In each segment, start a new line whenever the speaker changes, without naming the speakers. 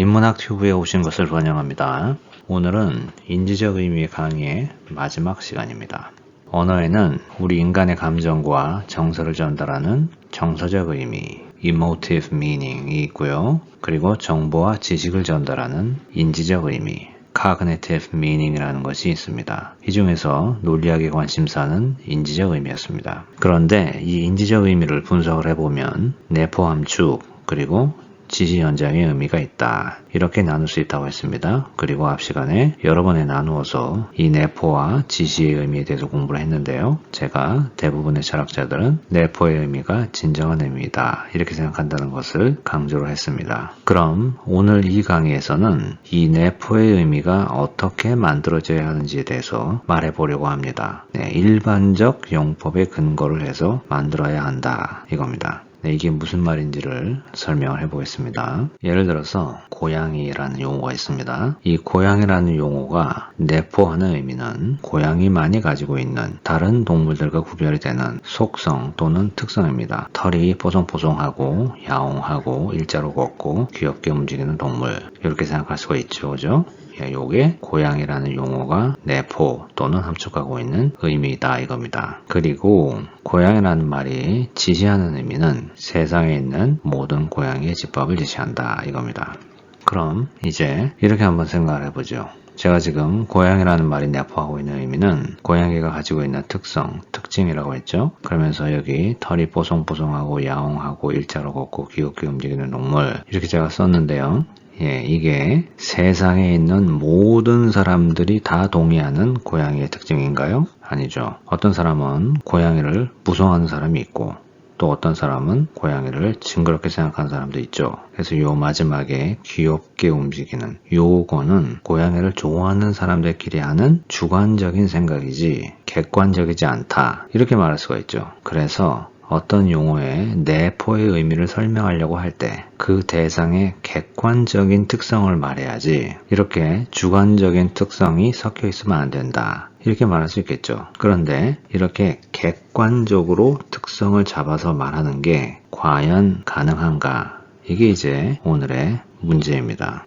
인문학 튜브에 오신 것을 환영합니다. 오늘은 인지적 의미 강의의 마지막 시간입니다. 언어에는 우리 인간의 감정과 정서를 전달하는 정서적 의미, emotive meaning이 있고요. 그리고 정보와 지식을 전달하는 인지적 의미, cognitive meaning이라는 것이 있습니다. 이 중에서 논리학의 관심사는 인지적 의미였습니다. 그런데 이 인지적 의미를 분석을 해보면 내포 함축, 그리고 지시 현장의 의미가 있다. 이렇게 나눌 수 있다고 했습니다. 그리고 앞 시간에 여러 번에 나누어서 이 내포와 지시의 의미에 대해서 공부를 했는데요. 제가 대부분의 철학자들은 내포의 의미가 진정한 의미이다. 이렇게 생각한다는 것을 강조를 했습니다. 그럼 오늘 이 강의에서는 이 내포의 의미가 어떻게 만들어져야 하는지에 대해서 말해보려고 합니다. 일반적 용법에 근거를 해서 만들어야 한다. 이겁니다. 이게 무슨 말인지를 설명을 해보겠습니다. 예를 들어서 고양이라는 용어가 있습니다. 이 고양이라는 용어가 내포하는 의미는 고양이만이 가지고 있는 다른 동물들과 구별이 되는 속성 또는 특성입니다. 털이 뽀송뽀송하고 야옹하고 일자로 걷고 귀엽게 움직이는 동물, 이렇게 생각할 수가 있죠. 그죠? 요게 고양이라는 용어가 내포 또는 함축하고 있는 의미이다 이겁니다. 그리고 고양이라는 말이 지시하는 의미는 세상에 있는 모든 고양이의 집밥을 지시한다 이겁니다. 그럼 이제 이렇게 한번 생각을 해보죠. 제가 지금 고양이라는 말이 내포하고 있는 의미는 고양이가 가지고 있는 특성, 특징이라고 했죠. 그러면서 여기 털이 뽀송뽀송하고 야옹하고 일자로 걷고 귀엽게 움직이는 동물, 이렇게 제가 썼는데요. 이게 세상에 있는 모든 사람들이 다 동의하는 고양이의 특징인가요? 아니죠. 어떤 사람은 고양이를 무서워하는 사람이 있고 또 어떤 사람은 고양이를 징그럽게 생각하는 사람도 있죠. 그래서 요 마지막에 귀엽게 움직이는 요거는 고양이를 좋아하는 사람들끼리 하는 주관적인 생각이지 객관적이지 않다. 이렇게 말할 수가 있죠. 그래서 어떤 용어의 내포의 의미를 설명하려고 할 때 그 대상의 객관적인 특성을 말해야지 이렇게 주관적인 특성이 섞여 있으면 안 된다. 이렇게 말할 수 있겠죠. 그런데 이렇게 객관적으로 특성을 잡아서 말하는 게 과연 가능한가? 이게 이제 오늘의 문제입니다.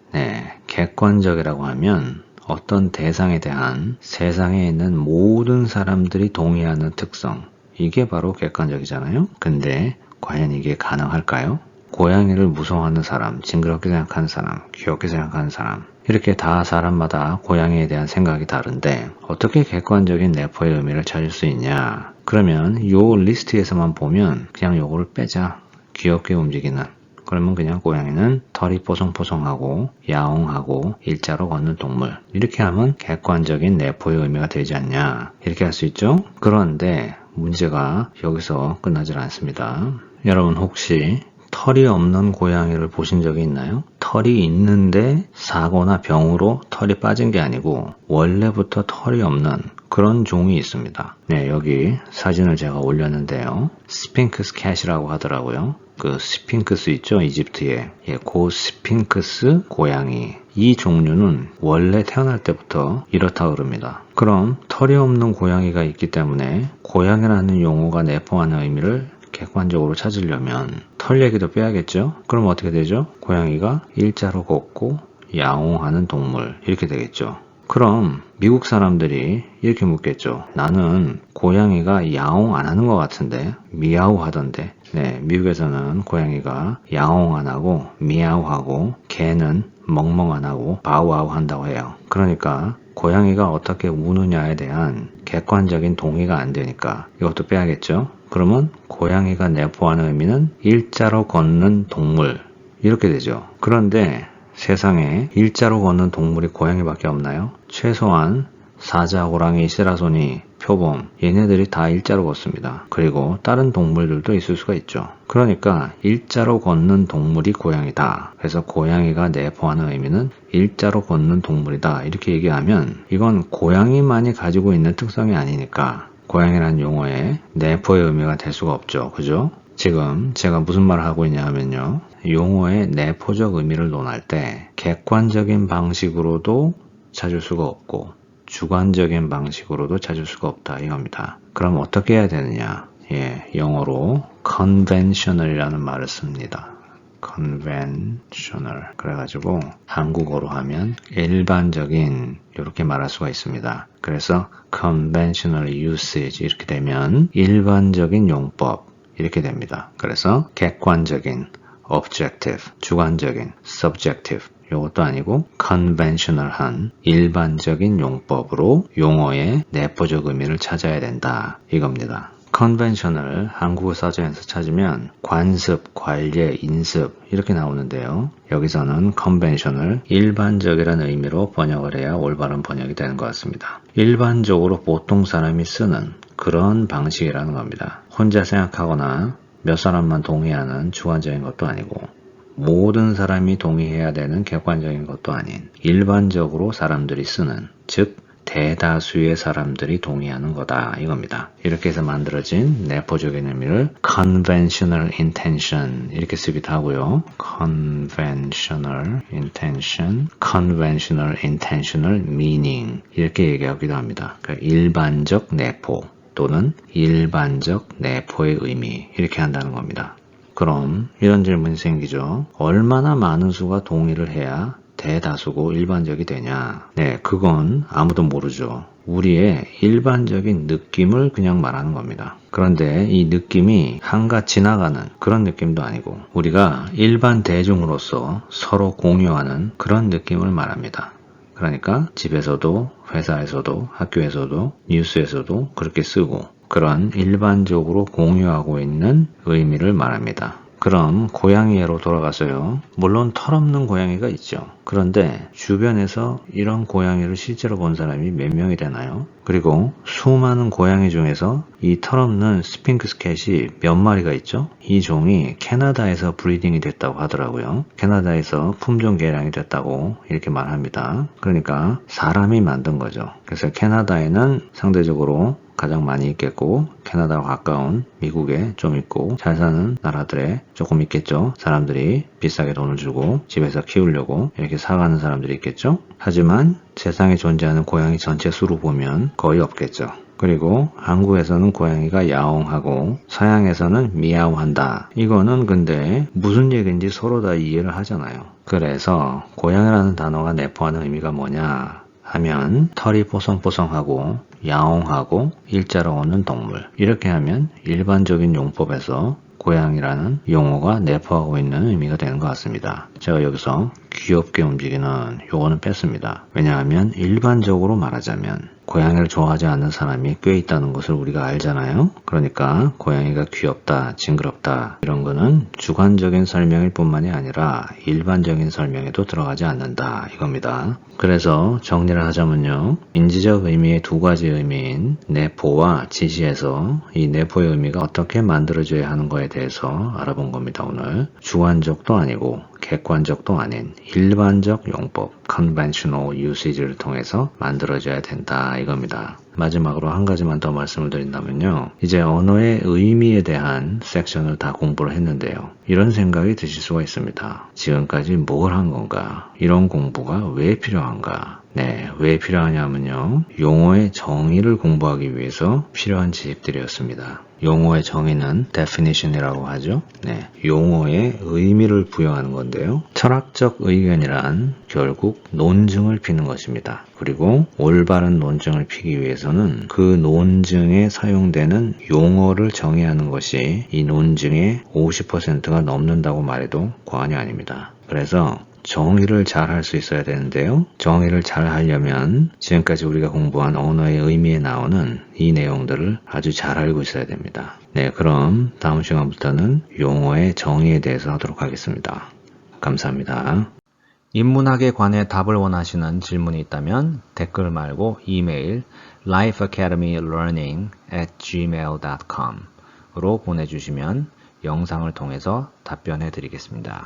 객관적이라고 하면 어떤 대상에 대한 세상에 있는 모든 사람들이 동의하는 특성, 이게 바로 객관적이잖아요. 근데 과연 이게 가능할까요? 고양이를 무서워하는 사람, 징그럽게 생각하는 사람, 귀엽게 생각하는 사람, 이렇게 다 사람마다 고양이에 대한 생각이 다른데 어떻게 객관적인 내포의 의미를 찾을 수 있냐? 그러면 요 리스트에서만 보면 그냥 요거를 빼자. 귀엽게 움직이는, 그러면 그냥 고양이는 털이 뽀송뽀송하고 야옹하고 일자로 걷는 동물, 이렇게 하면 객관적인 내포의 의미가 되지 않냐, 이렇게 할 수 있죠. 그런데 문제가 여기서 끝나질 않습니다. 여러분 혹시 털이 없는 고양이를 보신 적이 있나요? 털이 있는데 사고나 병으로 털이 빠진 게 아니고 원래부터 털이 없는 그런 종이 있습니다. 여기 사진을 제가 올렸는데요. 스핑크스 캣이라고 하더라고요. 그 스핑크스 있죠? 이집트에. 그 스핑크스 고양이. 이 종류는 원래 태어날 때부터 이렇다고 그럽니다. 그럼 털이 없는 고양이가 있기 때문에 고양이라는 용어가 내포하는 의미를 객관적으로 찾으려면 털 얘기도 빼야겠죠? 그럼 어떻게 되죠? 고양이가 일자로 걷고 야옹하는 동물, 이렇게 되겠죠. 그럼 미국 사람들이 이렇게 묻겠죠. 나는 고양이가 야옹 안 하는 것 같은데 미야우 하던데. 미국에서는 고양이가 야옹 안 하고 미야우 하고 개는 멍멍 안 하고 바우아우 한다고 해요. 그러니까 고양이가 어떻게 우느냐에 대한 객관적인 동의가 안 되니까 이것도 빼야겠죠. 그러면 고양이가 내포하는 의미는 일자로 걷는 동물, 이렇게 되죠. 그런데 세상에 일자로 걷는 동물이 고양이밖에 없나요? 최소한 사자, 호랑이, 세라소니, 표범, 얘네들이 다 일자로 걷습니다. 그리고 다른 동물들도 있을 수가 있죠. 그러니까 일자로 걷는 동물이 고양이다. 그래서 고양이가 내포하는 의미는 일자로 걷는 동물이다. 이렇게 얘기하면 이건 고양이만이 가지고 있는 특성이 아니니까 고양이라는 용어의 내포의 의미가 될 수가 없죠. 그죠? 지금 제가 무슨 말을 하고 있냐 하면요. 용어의 내포적 의미를 논할 때 객관적인 방식으로도 찾을 수가 없고 주관적인 방식으로도 찾을 수가 없다 이겁니다. 그럼 어떻게 해야 되느냐? 영어로 conventional이라는 말을 씁니다. conventional. 그래가지고 한국어로 하면 일반적인 이렇게 말할 수가 있습니다. 그래서 conventional usage 이렇게 되면 일반적인 용법 이렇게 됩니다. 그래서 객관적인 objective, 주관적인 subjective 이것도 아니고 conventional한 일반적인 용법으로 용어의 내포적 의미를 찾아야 된다 이겁니다. conventional 한국어 사전에서 찾으면 관습, 관례, 인습 이렇게 나오는데요. 여기서는 conventional 일반적이라는 의미로 번역을 해야 올바른 번역이 되는 것 같습니다. 일반적으로 보통 사람이 쓰는 그런 방식이라는 겁니다. 혼자 생각하거나 몇 사람만 동의하는 주관적인 것도 아니고 모든 사람이 동의해야 되는 객관적인 것도 아닌 일반적으로 사람들이 쓰는 즉 대다수의 사람들이 동의하는 거다 이겁니다. 이렇게 해서 만들어진 내포적인 의미를 conventional intention 이렇게 쓰기도 하고요. conventional intention, conventional intentional meaning 이렇게 얘기하기도 합니다. 그러니까 일반적 내포 또는 일반적 내포의 의미 이렇게 한다는 겁니다. 그럼 이런 질문이 생기죠. 얼마나 많은 수가 동의를 해야 대다수고 일반적이 되냐? 네, 그건 아무도 모르죠. 우리의 일반적인 느낌을 그냥 말하는 겁니다. 그런데 이 느낌이 한가 지나가는 그런 느낌도 아니고 우리가 일반 대중으로서 서로 공유하는 그런 느낌을 말합니다. 그러니까 집에서도 회사에서도 학교에서도 뉴스에서도 그렇게 쓰고 그런 일반적으로 공유하고 있는 의미를 말합니다. 그럼 고양이 예로 돌아가서요. 물론 털없는 고양이가 있죠. 그런데 주변에서 이런 고양이를 실제로 본 사람이 몇 명이 되나요? 그리고 수많은 고양이 중에서 이 털없는 스핑크스 캣이 몇 마리가 있죠? 이 종이 캐나다에서 브리딩이 됐다고 하더라고요. 캐나다에서 품종 개량이 됐다고 이렇게 말합니다. 그러니까 사람이 만든 거죠. 그래서 캐나다에는 상대적으로 가장 많이 있겠고 캐나다와 가까운 미국에 좀 있고 잘 사는 나라들에 조금 있겠죠. 사람들이 비싸게 돈을 주고 집에서 키우려고 이렇게 사가는 사람들이 있겠죠. 하지만 세상에 존재하는 고양이 전체 수로 보면 거의 없겠죠. 그리고 한국에서는 고양이가 야옹하고 서양에서는 미야오한다. 이거는 근데 무슨 얘기인지 서로 다 이해를 하잖아요. 그래서 고양이라는 단어가 내포하는 의미가 뭐냐 하면 털이 뽀송뽀송하고 야옹하고 일자로 오는 동물 이렇게 하면 일반적인 용법에서 고양이라는 용어가 내포하고 있는 의미가 되는 것 같습니다. 제가 여기서 귀엽게 움직이는 요거는 뺐습니다. 왜냐하면 일반적으로 말하자면 고양이를 좋아하지 않는 사람이 꽤 있다는 것을 우리가 알잖아요. 그러니까 고양이가 귀엽다, 징그럽다 이런 거는 주관적인 설명일 뿐만이 아니라 일반적인 설명에도 들어가지 않는다 이겁니다. 그래서 정리를 하자면요. 인지적 의미의 두 가지 의미인 내포와 지시에서 이 내포의 의미가 어떻게 만들어져야 하는 거에 대해서 알아본 겁니다. 오늘 주관적도 아니고 객관적도 아닌 일반적 용법 conventional usage를 통해서 만들어져야 된다 이겁니다. 마지막으로 한 가지만 더 말씀을 드린다면요. 이제 언어의 의미에 대한 섹션을 다 공부를 했는데요. 이런 생각이 드실 수가 있습니다. 지금까지 뭘 한 건가? 이런 공부가 왜 필요한가? 네, 왜 필요하냐면요. 용어의 정의를 공부하기 위해서 필요한 지식들이었습니다. 용어의 정의는 definition이라고 하죠. 네, 용어의 의미를 부여하는 건데요. 철학적 의견이란 결국 논증을 피는 것입니다. 그리고 올바른 논증을 피기 위해서는 그 논증에 사용되는 용어를 정의하는 것이 이 논증의 50%가 넘는다고 말해도 과언이 아닙니다. 그래서 정의를 잘 할 수 있어야 되는데요. 정의를 잘 하려면 지금까지 우리가 공부한 언어의 의미에 나오는 이 내용들을 아주 잘 알고 있어야 됩니다. 네, 그럼 다음 시간부터는 용어의 정의에 대해서 하도록 하겠습니다. 감사합니다. 인문학에 관해 답을 원하시는 질문이 있다면 댓글 말고 이메일 lifeacademylearning@gmail.com으로 보내주시면 영상을 통해서 답변해 드리겠습니다.